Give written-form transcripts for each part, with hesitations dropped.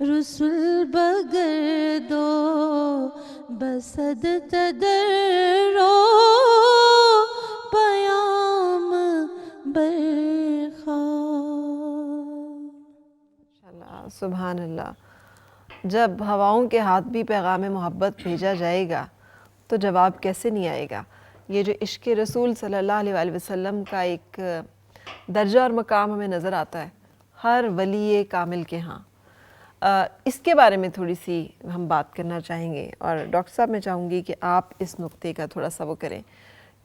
رسول بگر دو بسد تدرو پیام برخا. سبحان اللہ. جب ہواؤں کے ہاتھ بھی پیغام محبت بھیجا جائے گا تو جواب کیسے نہیں آئے گا. یہ جو عشق رسول صلی اللہ علیہ وآلہ وسلم کا ایک درجہ اور مقام ہمیں نظر آتا ہے ہر ولی کامل کے ہاں. اس کے بارے میں تھوڑی سی ہم بات کرنا چاہیں گے، اور ڈاکٹر صاحب میں چاہوں گی کہ آپ اس نقطے کا تھوڑا سا وہ کریں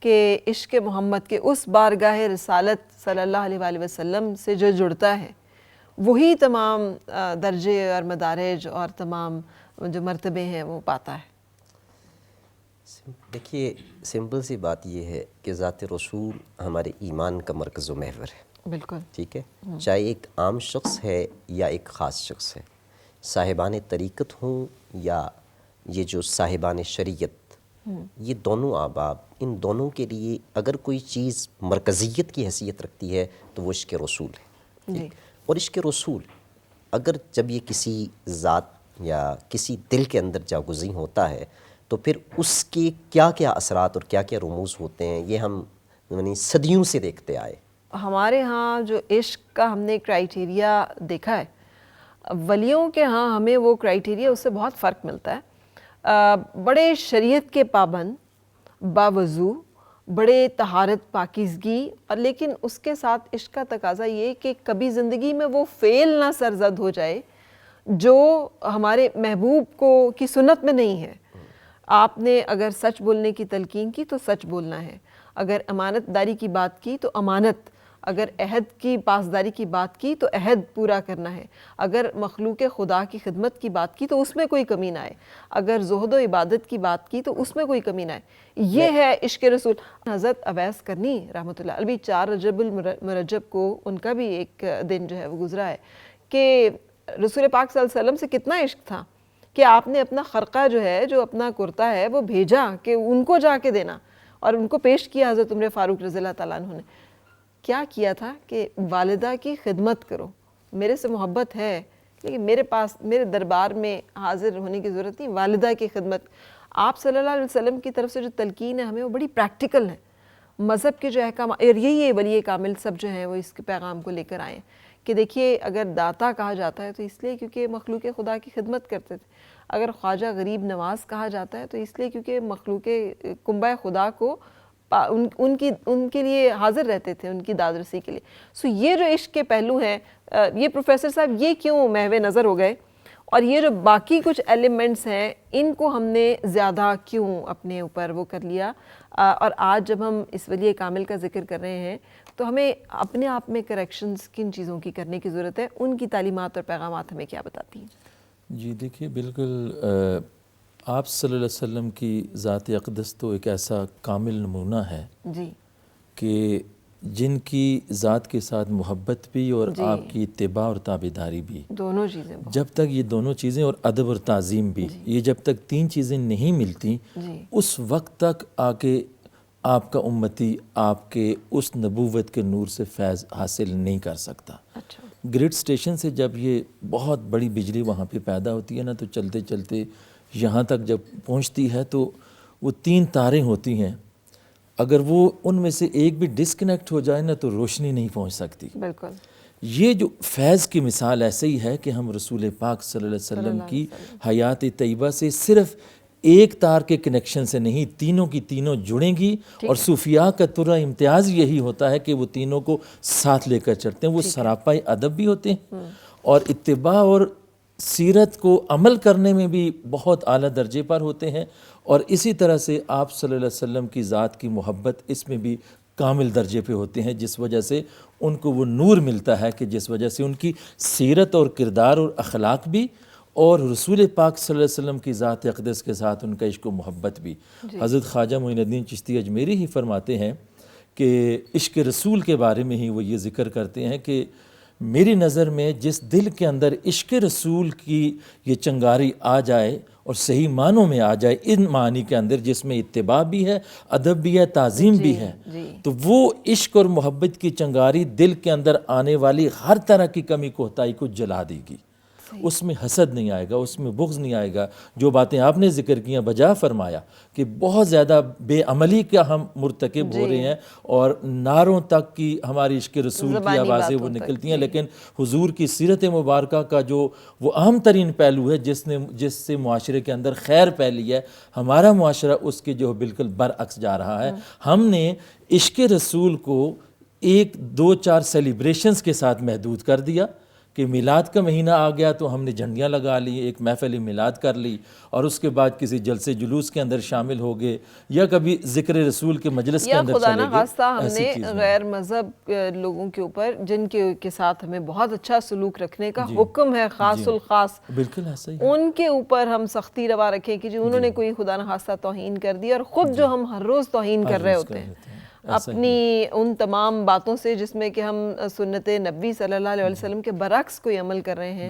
کہ عشق محمد کے اس بارگاہ رسالت صلی اللہ علیہ وآلہ وسلم سے جو جڑتا ہے وہی تمام درجے اور مدارج اور تمام جو مرتبے ہیں وہ پاتا ہے. دیکھیے سمپل سی بات یہ ہے کہ ذات رسول ہمارے ایمان کا مرکز و محور ہے. بالکل ٹھیک ہے، چاہے ایک عام شخص ہے یا ایک خاص شخص ہے، صاحبان طریقت ہوں یا یہ جو صاحبان شریعت، یہ دونوں احباب، ان دونوں کے لیے اگر کوئی چیز مرکزیت کی حیثیت رکھتی ہے تو وہ عشق رسول ہے. جی. اور عشق رسول اگر جب یہ کسی ذات یا کسی دل کے اندر جاگزیں ہوتا ہے تو پھر اس کے کیا کیا اثرات اور کیا کیا رموز ہوتے ہیں یہ ہم یعنی صدیوں سے دیکھتے آئے. ہمارے ہاں جو عشق کا ہم نے کرائیٹیریا دیکھا ہے، ولیوں کے ہاں ہمیں وہ کرائیٹیریا اس سے بہت فرق ملتا ہے. بڑے شریعت کے پابند، باوضو، بڑے طہارت پاکیزگی، اور لیکن اس کے ساتھ عشق کا تقاضا یہ کہ کبھی زندگی میں وہ فعل نہ سرزد ہو جائے جو ہمارے محبوب کی سنت میں نہیں ہے. آپ نے اگر سچ بولنے کی تلقین کی تو سچ بولنا ہے، اگر امانت داری کی بات کی تو امانت، اگر عہد کی پاسداری کی بات کی تو عہد پورا کرنا ہے، اگر مخلوق خدا کی خدمت کی بات کی تو اس میں کوئی کمی نہ آئے، اگر زہد و عبادت کی بات کی تو اس میں کوئی کمی نہ آئے. یہ ہے عشق رسول. حضرت اویس کرنی رحمۃ اللہ علیہ 4 رجب المرجب کو ان کا بھی ایک دن جو ہے وہ گزرا ہے کہ رسول پاک صلی اللہ علیہ وسلم سے کتنا عشق تھا کہ آپ نے اپنا خرقہ جو ہے، جو اپنا کرتا ہے، وہ بھیجا کہ ان کو جا کے دینا، اور ان کو پیش کیا حضرت عمر فاروق رضی اللہ تعالیٰ عنہ نے. کیا کیا تھا کہ والدہ کی خدمت کرو، میرے سے محبت ہے لیکن میرے پاس میرے دربار میں حاضر ہونے کی ضرورت نہیں، والدہ کی خدمت. آپ صلی اللہ علیہ وسلم کی طرف سے جو تلقین ہے ہمیں وہ بڑی پریکٹیکل ہے. مذہب کے جو احکام، اور یہی ولی کامل سب جو ہیں وہ اس کے پیغام کو لے کر آئے ہیں کہ دیکھیے اگر داتا کہا جاتا ہے تو اس لیے کیونکہ مخلوق خدا کی خدمت کرتے تھے، اگر خواجہ غریب نواز کہا جاتا ہے تو اس لیے کیونکہ مخلوق کنبہ خدا کو ان کے لیے حاضر رہتے تھے، ان کی داد رسی کے لیے. سو یہ جو عشق کے پہلو ہیں، یہ پروفیسر صاحب یہ کیوں محو نظر ہو گئے، اور یہ جو باقی کچھ ایلیمنٹس ہیں ان کو ہم نے زیادہ کیوں اپنے اوپر وہ کر لیا. اور آج جب ہم اس ولی کامل کا ذکر کر رہے ہیں تو ہمیں اپنے آپ میں کریکشنز کن چیزوں کی کرنے کی ضرورت ہے، ان کی تعلیمات اور پیغامات ہمیں کیا بتاتی ہیں؟ جی دیکھیے بالکل آپ صلی اللہ علیہ وسلم کی ذات اقدس تو ایک ایسا کامل نمونہ ہے جی کہ جن کی ذات کے ساتھ محبت بھی اور جی. آپ کی اتباع اور تابعداری بھی، دونوں چیزیں جب تک یہ دونوں چیزیں، اور ادب اور تعظیم بھی، یہ جب تک 3 چیزیں نہیں ملتی جی اس وقت تک آکے آپ کا امتی آپ کے اس نبوت کے نور سے فیض حاصل نہیں کر سکتا. اچھا گریڈ سٹیشن سے جب یہ بہت بڑی بجلی وہاں پہ پیدا ہوتی ہے نا، تو چلتے چلتے یہاں تک جب پہنچتی ہے تو وہ 3 تاریں ہوتی ہیں، اگر وہ ان میں سے ایک بھی ڈسکنیکٹ ہو جائے نا تو روشنی نہیں پہنچ سکتی. بالکل. یہ جو فیض کی مثال ایسے ہی ہے کہ ہم رسول پاک صلی اللہ علیہ وسلم کی حیات طیبہ سے صرف ایک تار کے کنیکشن سے نہیں، تینوں کی تینوں جڑیں گی، اور صوفیاء کا ترا امتیاز یہی ہوتا ہے کہ وہ تینوں کو ساتھ لے کر چلتے ہیں. وہ سراپائی ادب بھی ہوتے ہیں اور اتباع اور سیرت کو عمل کرنے میں بھی بہت اعلیٰ درجے پر ہوتے ہیں، اور اسی طرح سے آپ صلی اللہ علیہ وسلم کی ذات کی محبت اس میں بھی کامل درجے پہ ہوتے ہیں، جس وجہ سے ان کو وہ نور ملتا ہے کہ جس وجہ سے ان کی سیرت اور کردار اور اخلاق بھی، اور رسول پاک صلی اللہ علیہ وسلم کی ذات اقدس کے ساتھ ان کا عشق و محبت بھی. حضرت خواجہ معین الدین چشتی اجمیری ہی فرماتے ہیں کہ عشق رسول کے بارے میں ہی وہ یہ ذکر کرتے ہیں کہ میری نظر میں جس دل کے اندر عشق رسول کی یہ چنگاری آ جائے اور صحیح معنوں میں آ جائے، ان معنی کے اندر جس میں اتباع بھی ہے، ادب بھی ہے، تعظیم بھی ہے، تو وہ عشق اور محبت کی چنگاری دل کے اندر آنے والی ہر طرح کی کمی کوتاہی کو جلا دے گی. اس میں حسد نہیں آئے گا، اس میں بغض نہیں آئے گا. جو باتیں آپ نے ذکر کیا بجا فرمایا کہ بہت زیادہ بے عملی کا ہم مرتکب ہو رہے ہیں اور نعروں تک کی ہماری عشق رسول کی آوازیں وہ نکلتی ہیں، لیکن حضور کی سیرت مبارکہ کا جو وہ اہم ترین پہلو ہے جس سے معاشرے کے اندر خیر پھیلی ہے، ہمارا معاشرہ اس کے جو بالکل برعکس جا رہا ہے. ہم نے عشق رسول کو 1-2-4 سیلیبریشنز کے ساتھ محدود کر دیا کہ میلاد کا مہینہ آ گیا تو ہم نے جھنڈیاں لگا لی، ایک محفل میلاد کر لی اور اس کے بعد کسی جلسے جلوس کے اندر شامل ہو گئے یا کبھی ذکر رسول کے مجلس کے اندر چلے گئے. یا خدا نخواستہ ہم نے غیر مذہب لوگوں کے اوپر جن کے ساتھ ہمیں بہت اچھا سلوک رکھنے کا حکم ہے، خاص الخاص، بالکل ایسا ہی ان کے اوپر ہم سختی روا رکھیں کہ جو انہوں نے کوئی خدا نخواستہ توہین کر دی، اور خود جو ہم ہر روز توہین کر رہے ہوتے ہیں اپنی ان تمام باتوں سے جس میں کہ ہم سنت نبی صلی اللہ علیہ وسلم کے برعکس کوئی عمل کر رہے ہیں،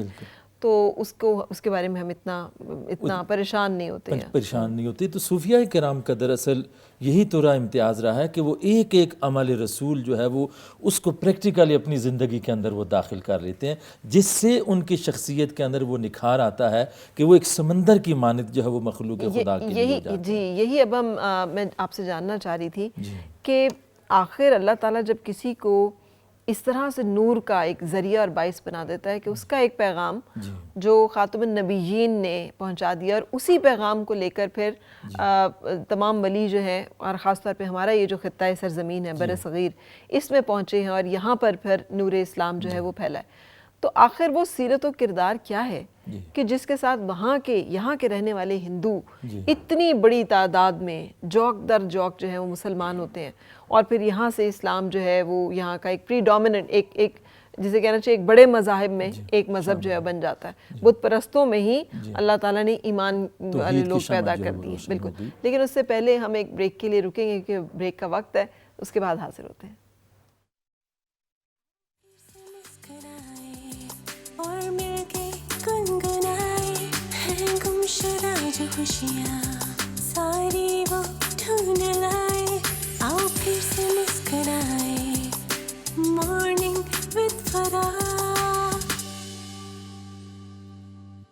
تو اس کے بارے میں ہم اتنا پریشان نہیں ہوتے. تو صوفیاء کرام کا دراصل یہی تو راہ امتیاز رہا ہے کہ وہ ایک ایک عمل رسول جو ہے وہ اس کو پریکٹیکلی اپنی زندگی کے اندر وہ داخل کر لیتے ہیں، جس سے ان کی شخصیت کے اندر وہ نکھار آتا ہے کہ وہ ایک سمندر کی مانند جو ہے وہ مخلوق خدا کے لیے ہو جاتا ہے. جی یہی اب میں آپ سے جاننا چاہ رہی تھی کہ آخر اللہ تعالیٰ جب کسی کو اس طرح سے نور کا ایک ذریعہ اور باعث بنا دیتا ہے کہ اس کا ایک پیغام جو خاتم النبیین نے پہنچا دیا، اور اسی پیغام کو لے کر پھر تمام ولی جو ہے، اور خاص طور پہ ہمارا یہ جو خطہ سرزمین ہے بر صغیر، اس میں پہنچے ہیں اور یہاں پر پھر نور اسلام جو ہے وہ پھیلا ہے، تو آخر وہ سیرت و کردار کیا ہے کہ جس کے ساتھ یہاں کے رہنے والے ہندو اتنی بڑی تعداد میں جوک در جوک جو ہے وہ مسلمان ہوتے ہیں، اور پھر یہاں سے اسلام جو ہے وہ یہاں کا ایک پری ڈومیننٹ ایک جسے کہنا چاہیے ایک بڑے مذاہب میں ایک مذہب جو ہے بن جاتا ہے. بت پرستوں میں ہی اللہ تعالیٰ نے ایمان والے لوگ پیدا کر دیے. بالکل. لیکن اس سے پہلے ہم ایک بریک کے لیے رکیں گے کہ بریک کا وقت ہے، اس کے بعد حاضر ہوتے ہیں. اور مل کے گنگنائے ہیں گمشدہ جو خوشیاں ساری وہ ڈھونڈ لائے، آؤ پھر سے مسکرائے مارننگ وتھ فرا.